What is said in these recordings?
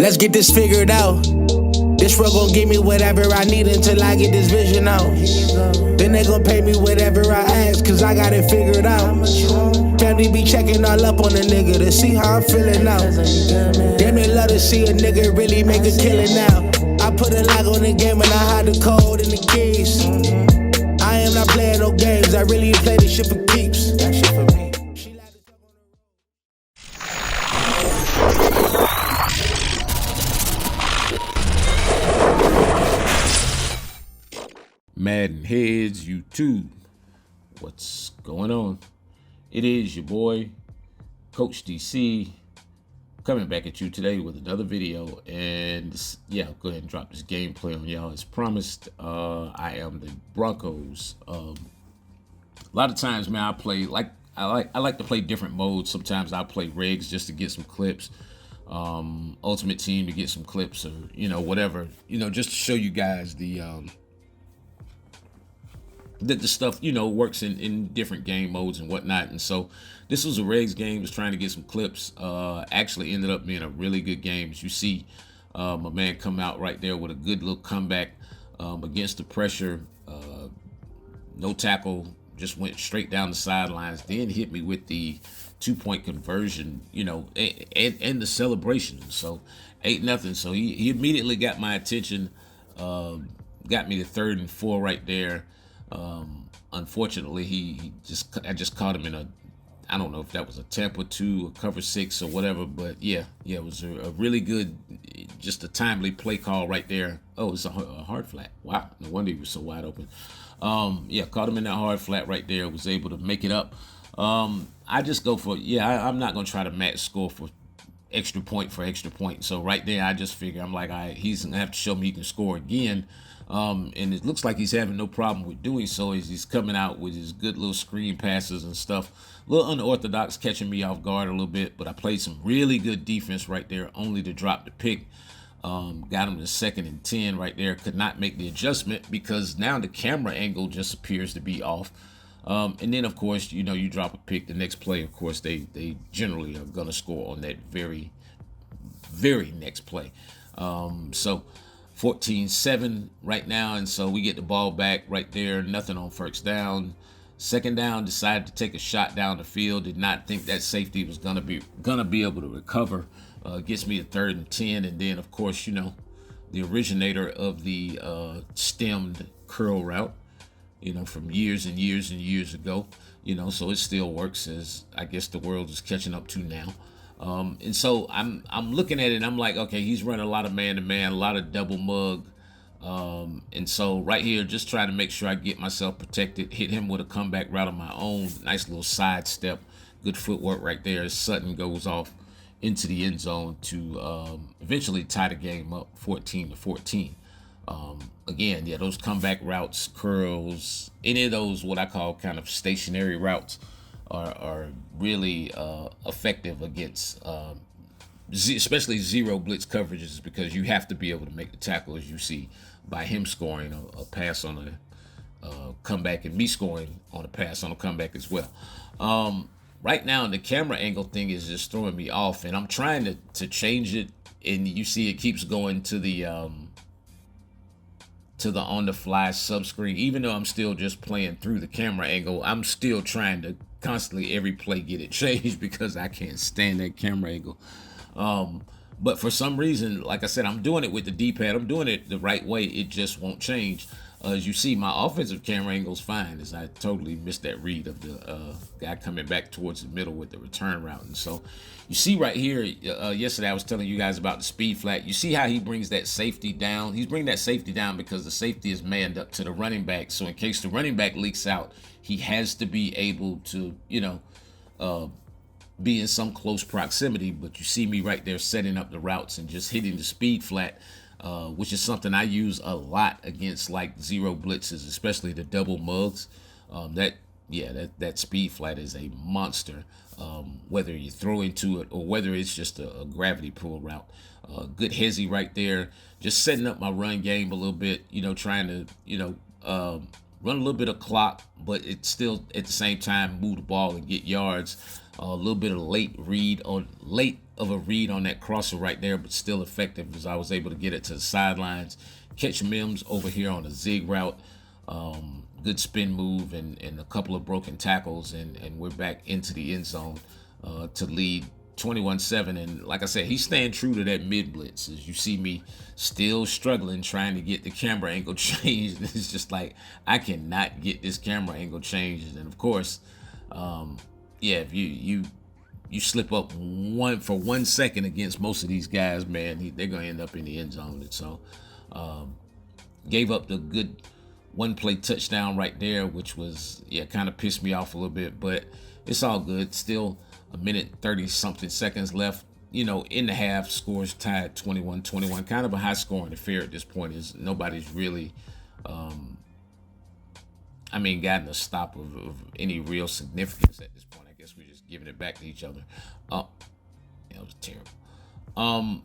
Let's get this figured out. This world gon' give me whatever I need until I get this vision out. Then they gon' pay me whatever I ask, cause I got it figured out. Family be checking all up on a nigga to see how I'm feeling now. Damn, they love to see a nigga really make a killing now. I put a lock on the game and I hide the code and the keys. I am not playing no games, I really play this shit for keeps. That shit for me. MaddenHeadz YouTube, what's going on? It is your boy Coach DC coming back at you today with another video, and yeah, I'll go ahead and drop this gameplay on y'all as promised. I am the Broncos. A lot of times, man, I like to play different modes. Sometimes I play regs just to get some clips, ultimate team to get some clips, or whatever, just to show you guys that the stuff works in different game modes and whatnot. And so this was a regs game, was trying to get some clips. Actually ended up being a really good game. As you see, my man come out right there with a good little comeback against the pressure. No tackle, just went straight down the sidelines, then hit me with the 2-point conversion, and the celebration. So 8-0. So he immediately got my attention, got me to 3rd and 4 right there. Unfortunately, I just caught him in I don't know if that was a temp or 2 or cover 6 or whatever, but yeah, it was a really good, just a timely play call right there. Oh, it's a hard flat. Wow, no wonder he was so wide open. Yeah, caught him in that hard flat right there, was able to make it up. I just go for, I'm not gonna try to match score for extra point. So right there, I just figure, I'm like, he's gonna have to show me he can score again. And it looks like he's having no problem with doing so, as he's coming out with his good little screen passes and stuff. A little unorthodox, catching me off guard a little bit, but I played some really good defense right there, only to drop the pick. Got him to 2nd and 10 right there. Could not make the adjustment because now the camera angle just appears to be off. And then, of course, you drop a pick. The next play, of course, they generally are going to score on that very, very next play. So 14-7 right now, and so we get the ball back right there. Nothing on 1st down. 2nd down, decided to take a shot down the field. Did not think that safety was gonna be able to recover. Gets me to 3rd and 10, and then of course the originator of the stemmed curl route, from years and years and years ago. So it still works, as I guess the world is catching up to now. And so I'm looking at it and I'm like, okay, he's running a lot of man-to-man, a lot of double mug. And so right here, just trying to make sure I get myself protected, hit him with a comeback route of my own, nice little side step, good footwork right there as Sutton goes off into the end zone to eventually tie the game up 14-14. Again, yeah, those comeback routes, curls, any of those what I call kind of stationary routes are really effective against especially zero blitz coverages, because you have to be able to make the tackle, as you see by him scoring a pass on a comeback and me scoring on a pass on a comeback as well. Right now, the camera angle thing is just throwing me off, and I'm trying to change it, and you see it keeps going to the on-the-fly sub-screen. Even though I'm still just playing through the camera angle, I'm still trying to constantly every play get it changed because I can't stand that camera angle. But for some reason, like I said, I'm doing it with the D-pad. I'm doing it the right way. It just won't change. As you see, my offensive camera angle's fine, as I totally missed that read of the guy coming back towards the middle with the return route. And so you see right here, yesterday I was telling you guys about the speed flat. You see how he brings that safety down? He's bringing that safety down because the safety is manned up to the running back. So in case the running back leaks out, he has to be able to, be in some close proximity. But you see me right there setting up the routes and just hitting the speed flat, which is something I use a lot against like zero blitzes, especially the double mugs. That speed flat is a monster, whether you throw into it or whether it's just a gravity pull route. Good hezzy right there, just setting up my run game a little bit, trying to, run a little bit of clock, but it's still at the same time move the ball and get yards. A little bit of late read on late of a read on that crosser right there, but still effective as I was able to get it to the sidelines. Catch Mims over here on a zig route. Good spin move and a couple of broken tackles, and we're back into the end zone to lead 21-7. And like I said, he's staying true to that mid blitz. As you see me still struggling trying to get the camera angle changed. It's just like I cannot get this camera angle changed. And of course, yeah, if you slip up for 1 second against most of these guys, man, they're gonna end up in the end zone. And so gave up the good one play touchdown right there, which was, yeah, kind of pissed me off a little bit, but it's all good. Still a minute 30 something seconds left, you know, in the half. Scores tied 21-21. Kind of a high scoring affair at this point. Is nobody's really gotten a stop of any real significance at this point. I guess we're just giving it back to each other. Oh, that was terrible.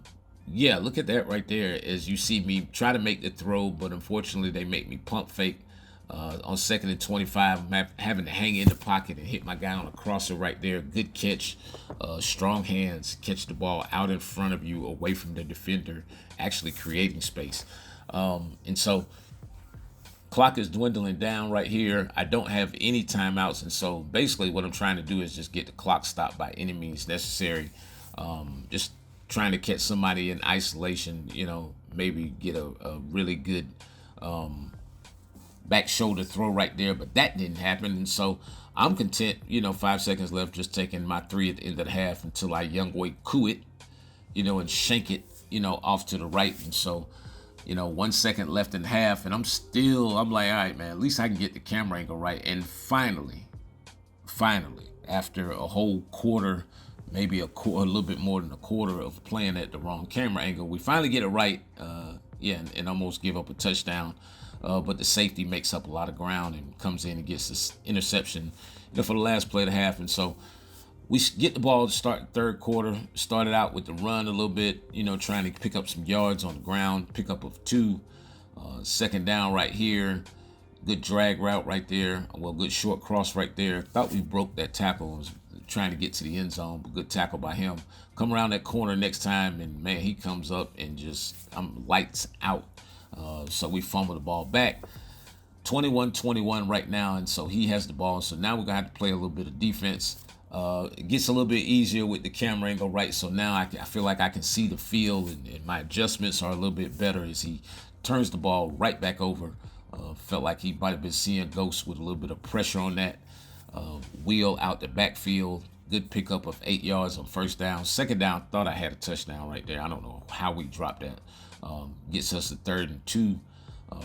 Yeah, look at that right there. As you see me try to make the throw, but unfortunately they make me pump fake on 2nd and 25. I'm having to hang in the pocket and hit my guy on a crosser right there. Good catch, strong hands, catch the ball out in front of you, away from the defender, actually creating space. And so clock is dwindling down right here. I don't have any timeouts, and so basically what I'm trying to do is just get the clock stopped by any means necessary. Just trying to catch somebody in isolation, you know, maybe get a really good back shoulder throw right there, but that didn't happen. And so I'm content, you know, 5 seconds left, just taking my 3 at the end of the half until I young boy coo it, you know, and shank it, you know, off to the right. And so, you know, 1 second left in half, and I'm like, all right, man, at least I can get the camera angle right. And finally, after a whole quarter, maybe a little bit more than a quarter of playing at the wrong camera angle, we finally get it right, and almost give up a touchdown. But the safety makes up a lot of ground and comes in and gets this interception, you know, for the last play of the half. And so we get the ball to start the third quarter. Started out with the run a little bit, you know, trying to pick up some yards on the ground, pick up of 2. Second down right here. Good drag route right there. Well, good short cross right there. Thought we broke that tackle. Was trying to get to the end zone, but good tackle by him. Come around that corner next time, and man, he comes up and just lights out. So we fumble the ball back. 21-21 right now, and so he has the ball. So now we're gonna have to play a little bit of defense. It gets a little bit easier with the camera angle right. So now I feel like I can see the field, and my adjustments are a little bit better as he turns the ball right back over. Felt like he might have been seeing ghosts with a little bit of pressure on that. Wheel out the backfield. Good pickup of 8 yards on first down. Second down, thought I had a touchdown right there. I don't know how we dropped that. Gets us to 3rd and 2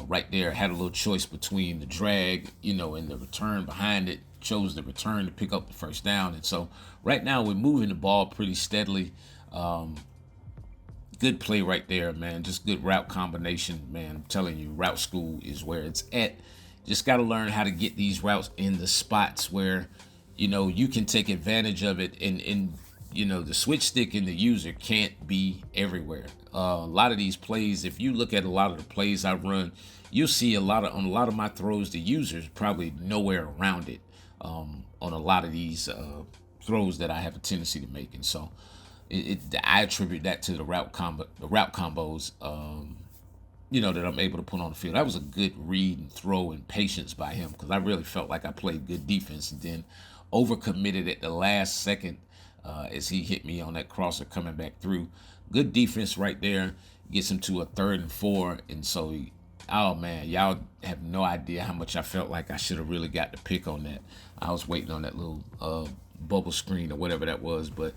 right there. Had a little choice between the drag, you know, and the return behind it. Chose the return to pick up the first down. And so right now we're moving the ball pretty steadily. Good play right there, man. Just good route combination, man. I'm telling you, route school is where it's at. Just got to learn how to get these routes in the spots where, you know, you can take advantage of it. And you know, the switch stick in the user can't be everywhere. A lot of these plays, if you look at a lot of the plays I run, you'll see on a lot of my throws, the user's probably nowhere around it on a lot of these throws that I have a tendency to make. And so I attribute that to the route combos, you know, that I'm able to put on the field. That was a good read and throw and patience by him, because I really felt like I played good defense, and then overcommitted at the last second as he hit me on that crosser coming back through. Good defense right there. Gets him to a 3rd and 4. And so, oh man, y'all have no idea how much I felt like I should have really got the pick on that. I was waiting on that little bubble screen or whatever that was, but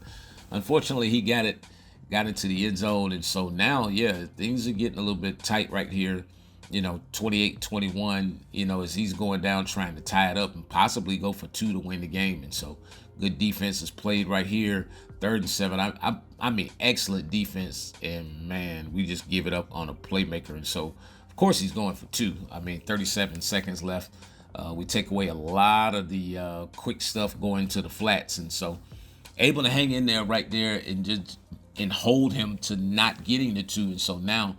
unfortunately he got into the end zone. And so now, yeah, things are getting a little bit tight right here. You know, 28-21, you know, as he's going down trying to tie it up and possibly go for 2 to win the game. And so good defense is played right here. 3rd and 7. I mean, excellent defense. And man, we just give it up on a playmaker. And so, of course, he's going for 2. I mean, 37 seconds left. We take away a lot of the quick stuff going to the flats. And so able to hang in there right there and hold him to not getting the 2. And so now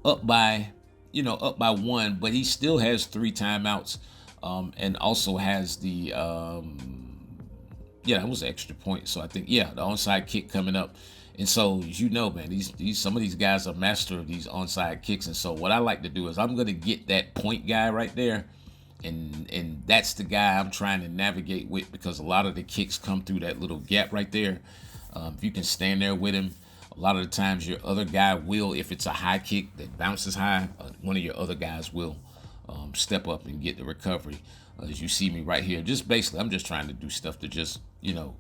up by 1, but he still has 3 timeouts, and also has the, that was an extra point. So I think, the onside kick coming up. And so, you know, man, these some of these guys are master of these onside kicks. And so what I like to do is I'm going to get that point guy right there. And that's the guy I'm trying to navigate with, because a lot of the kicks come through that little gap right there. If you can stand there with him, a lot of the times your other guy will, if it's a high kick that bounces high, one of your other guys will step up and get the recovery. As you see me right here, just basically, I'm just trying to do stuff to just, you know,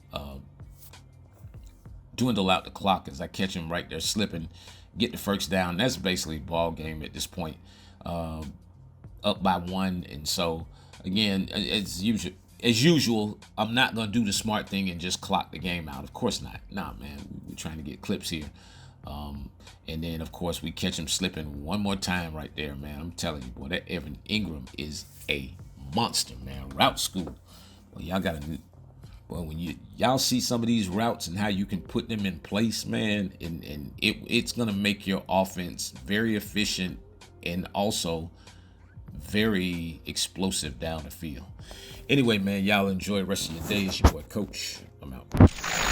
dwindle out the clock as I catch him right there slipping, get the first down. That's basically ball game at this point, up by 1. And so again, as usual, I'm not gonna do the smart thing and just clock the game out. Of course not. Nah, man, we're trying to get clips here. And then of course we catch him slipping one more time right there, man. I'm telling you, boy, that Evan Ingram is a monster, man. Route school. Well, y'all gotta. Well, when y'all see some of these routes and how you can put them in place, man, and it's gonna make your offense very efficient and also very explosive down the field. Anyway, man, y'all enjoy the rest of your day. It's your boy Coach. I'm out.